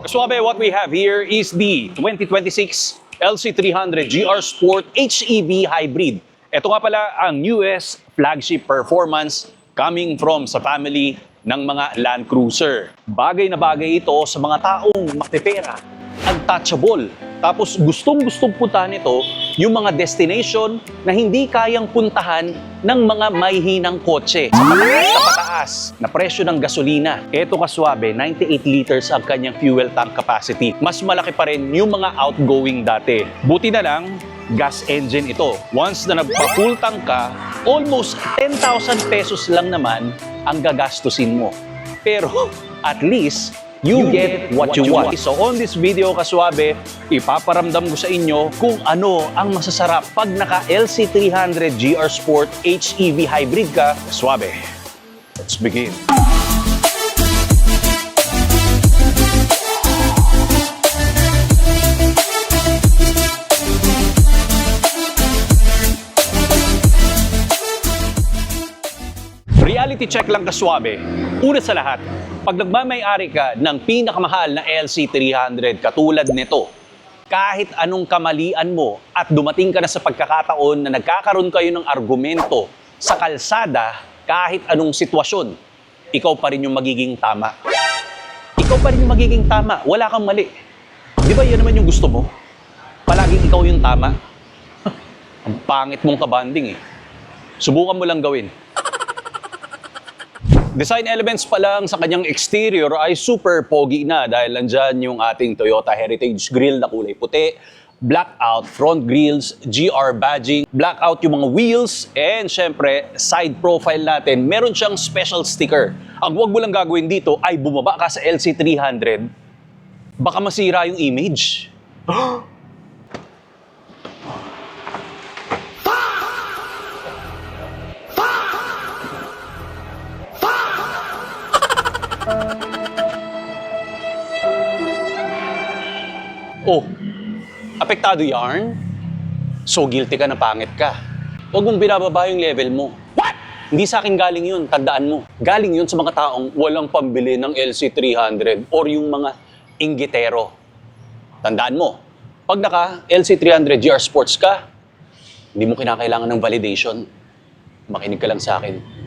Swabe, what we have here is the 2026 LC300 GR Sport HEV Hybrid. Ito nga pala ang newest flagship performance coming from sa family ng mga Land Cruiser. Bagay na bagay ito sa mga taong matipera, untouchable. Tapos gustong-gustong puntahan ito yung mga destination na hindi kayang puntahan ng mga mahihinang kotse. Sa pataas na presyo ng gasolina. Ito kaswabe, 98 liters ang kanyang fuel tank capacity. Mas malaki pa rin yung mga outgoing dati. Buti na lang, gas engine ito. Once na nagpa-full tank ka, almost 10,000 pesos lang naman ang gagastusin mo. Pero at least, you get what you want. So on this video kaswabe, ipaparamdam ko sa inyo kung ano ang masasarap pag naka LC300 GR Sport HEV Hybrid ka. Kaswabe, let's begin. Reality check lang kaswabe. Una sa lahat, pag nagmamay-ari ka ng pinakamahal na LC300 katulad nito, kahit anong kamalian mo at dumating ka na sa pagkakataon na nagkakaroon kayo ng argumento sa kalsada, kahit anong sitwasyon, ikaw pa rin yung magiging tama. Ikaw pa rin yung magiging tama. Wala kang mali. Di ba yan naman yung gusto mo? Palaging ikaw yung tama. Ang pangit mong kabanding eh. Subukan mo lang gawin. Design elements pa lang sa kanyang exterior ay super pogi na dahil nandyan yung ating Toyota Heritage Grille na kulay puti, blackout front grills, GR badging, blackout yung mga wheels, and syempre, side profile natin, meron siyang special sticker. Ang huwag mo lang gagawin dito ay bumaba ka sa LC300, baka masira yung image. Oh, apektado yarn? So guilty ka na pangit ka. Huwag mong binababa yung level mo. What? Hindi sa akin galing yun, tandaan mo. Galing yun sa mga taong walang pambili ng LC300 or yung mga inggitero. Tandaan mo, pag naka LC300 GR Sports ka, hindi mo kinakailangan ng validation. Makinig ka lang sa akin.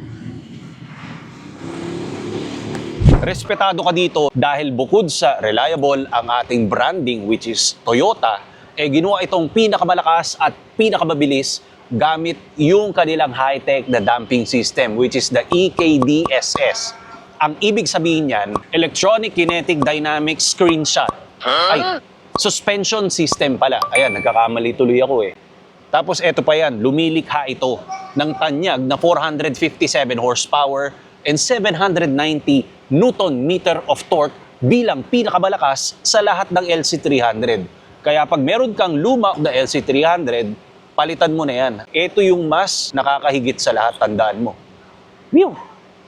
Respetado ka dito dahil bukod sa reliable ang ating branding which is Toyota, ginawa itong pinakamalakas at pinakamabilis gamit yung kanilang high-tech na damping system which is the EKDSS. Ang ibig sabihin niyan, Electronic Kinetic Dynamic Screenshot. Ay, suspension system pala. Ayan, nagkakamali tuloy ako eh. Tapos eto pa yan, lumilikha ito ng tanyag na 457 horsepower and 790 Newton meter of torque bilang pinakamalakas sa lahat ng LC300. Kaya pag meron kang luma na LC300, palitan mo na yan. Ito yung mas nakakahigit sa lahat, tandaan mo. Mew!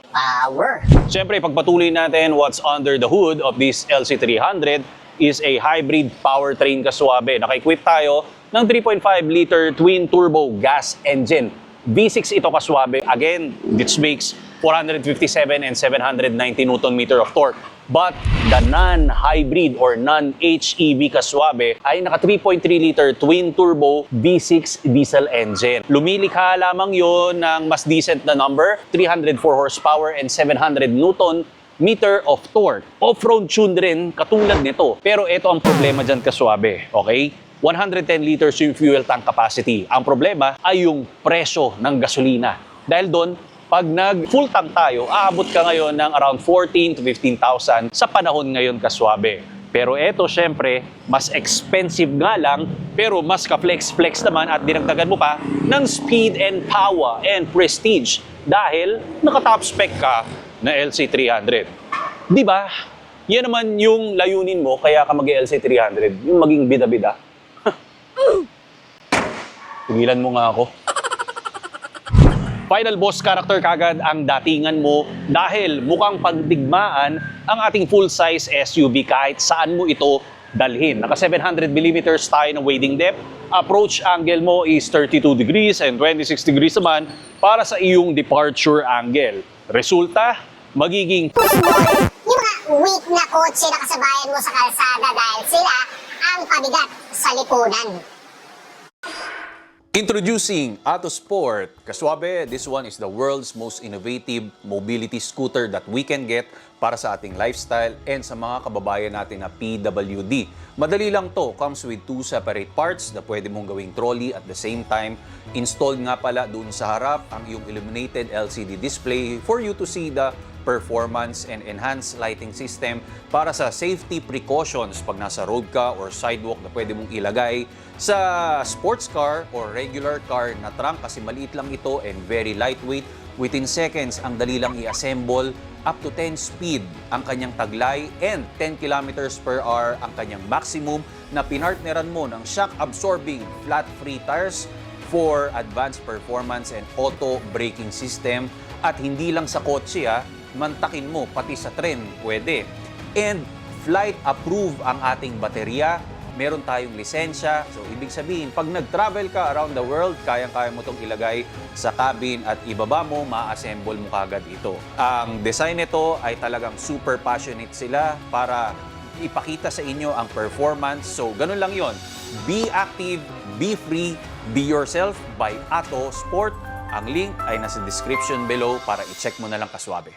Power! Siyempre, pagpatuloy natin what's under the hood of this LC300 is a hybrid powertrain kaswabe. Naka-equip tayo ng 3.5-liter twin-turbo gas engine. V6 ito kaswabe. Again, which makes 457 and 790 Newton meter of torque. But the non-hybrid or non-HEV kaswabe ay naka 3.3-liter twin-turbo V6 diesel engine. Lumilikha lamang yon ng mas decent na number, 304 horsepower and 700 Newton meter of torque. Off-road tune rin katulad nito. Pero ito ang problema dyan kaswabe, okay? 110 liters yung fuel tank capacity. Ang problema ay yung presyo ng gasolina. Dahil doon, pag nag-full tank tayo, aabot ka ngayon ng around 14,000 to 15,000 sa panahon ngayon kaswabe. Pero eto syempre, mas expensive nga lang, pero mas ka-flex-flex naman at dinagdagan mo pa ng speed and power and prestige dahil naka-top spec ka na LC300. Di ba? Yan naman yung layunin mo kaya ka mag-LC300, yung maging bida-bida. Tigilan mo nga ako. Final boss character kagad ang datingan mo dahil mukhang pagdigmaan ang ating full-size SUV kahit saan mo ito dalhin. Naka 700mm tayo ng wading depth. Approach angle mo is 32 degrees and 26 degrees naman para sa iyong departure angle. Resulta, magiging weak na kotse na kasabayan mo sa kalsada dahil sila ang pabigat sa lipunan. Introducing Autosport. Kaswabe, this one is the world's most innovative mobility scooter that we can get para sa ating lifestyle and sa mga kababayan natin na PWD. Madali lang to. Comes with 2 separate parts na pwede mong gawing trolley at the same time. Installed nga pala doon sa harap ang iyong illuminated LCD display for you to see the performance and enhanced lighting system para sa safety precautions pag nasa road ka or sidewalk na pwede mong ilagay sa sports car or regular car na trunk kasi maliit lang ito and very lightweight. Within seconds, ang dali lang i-assemble. Up to 10 speed ang kanyang taglay and 10 kilometers per hour ang kanyang maximum na pinartneran mo ng shock-absorbing flat-free tires for advanced performance and auto braking system. At hindi lang sa kotse mantakin mo pati sa tren pwede. And flight approve ang ating baterya. Meron tayong lisensya. So, ibig sabihin, pag nag-travel ka around the world, kayang-kaya mo itong ilagay sa cabin at ibaba mo, ma-assemble mo kagad ito. Ang design nito ay talagang super passionate sila para ipakita sa inyo ang performance. So, ganun lang yon. Be active, be free, be yourself by Autosport. Ang link ay nasa description below para i-check mo na lang kaswabe.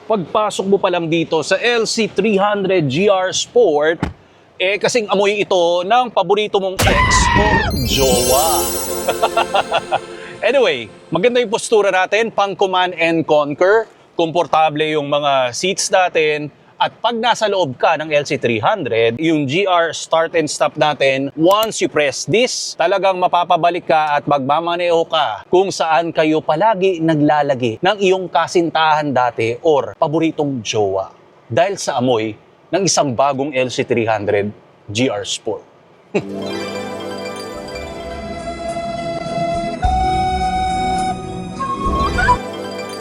Pagpasok mo pa lang dito sa LC300 GR Sport, kasing amoy ito ng paborito mong ex or jowa. Anyway, maganda yung postura natin, pang command and conquer. Komportable yung mga seats natin. At pag nasa loob ka ng LC300, yung GR start and stop natin, once you press this, talagang mapapabalik ka at magmamaneho ka kung saan kayo palagi naglalagi ng iyong kasintahan dati or paboritong jowa. Dahil sa amoy ng isang bagong LC300 GR Sport.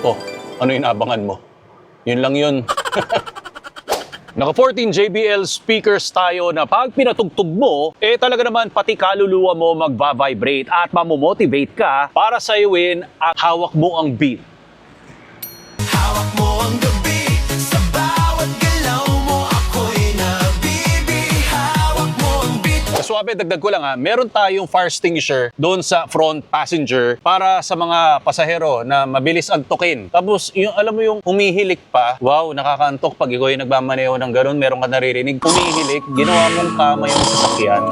Oh, ano yung abangan mo? Yun lang yun. Naka 14 JBL speakers tayo na pag pinatugtog mo, talaga naman pati kaluluwa mo magva-vibrate at mamomotivate ka para sayuin at hawak mo ang beat. Hawak mo ang gabi, sa bawat galaw mo ako'y nabibi. Hawak mo ang beat. Kaswabe, dagdag ko lang meron tayong fire extinguisher doon sa front passenger para sa mga pasahero na mabilis antukin. Tapos, yung, alam mo yung umihilik pa, wow, nakakaantok pag ikaw yung nagmamaneho ng ganun, meron ka naririnig, umihilik, ginawa mong kama yung sasakyan.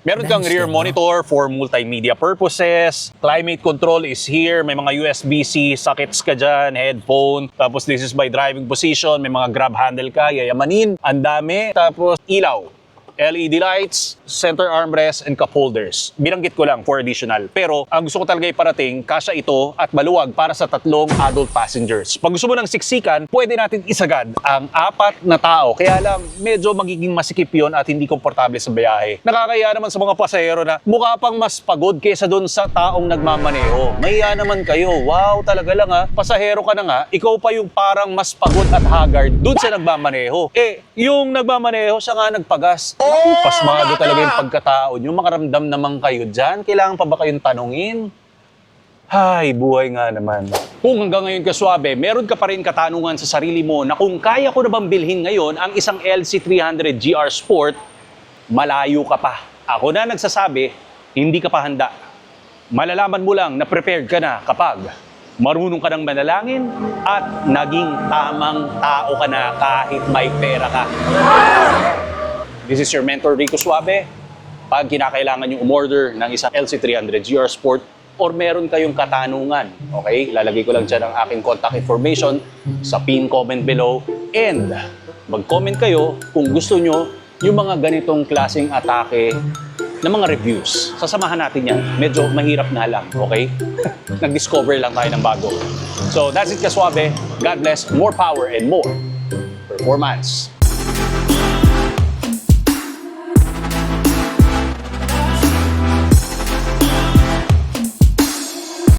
Meron kang rear monitor for multimedia purposes. Climate control is here. May mga USB-C sockets ka dyan, headphone. Tapos this is by driving position. May mga grab handle ka, yayamanin. Ang dami. Tapos ilaw. LED lights, center armrest, and cup holders. Binanggit ko lang for additional. Pero ang gusto ko talaga iparating, kasya ito at maluwag para sa 3 adult passengers. Pag gusto mo ng siksikan, pwede natin isagad ang 4 na tao. Kaya lang, medyo magiging masikip yun at hindi komportable sa biyahe. Nakakaya naman sa mga pasahero na mukha pang mas pagod kaysa doon sa taong nagmamaneho. Mahiya naman kayo. Wow, talaga lang pasahero ka na nga, ikaw pa yung parang mas pagod at haggard doon sa nagmamaneho. Yung nagmamaneho, siya nga nagpagas. Pasmado talaga yung pagkatao nyo. Makaramdam naman kayo dyan. Kailangan pa ba kayong tanungin? Hay, buhay nga naman. Kung hanggang ngayon kaswabe, meron ka pa rin katanungan sa sarili mo na kung kaya ko na bang bilhin ngayon ang isang LC300 GR Sport, malayo ka pa. Ako na nagsasabi, hindi ka pa handa. Malalaman mo lang na prepared ka na kapag marunong ka ng manalangin at naging tamang tao ka na kahit may pera ka. This is your mentor, Rico Suave. Pag kinakailangan yung umorder ng isang LC300 GR Sport or meron kayong katanungan, okay? Ilalagay ko lang dyan ang aking contact information sa pin comment below. And mag-comment kayo kung gusto nyo yung mga ganitong klaseng atake ng mga reviews. Sasamahan natin yan. Medyo mahirap na lang, okay? Nag-discover lang tayo ng bago. So that's it, Kaswabe. God bless, more power and more performance.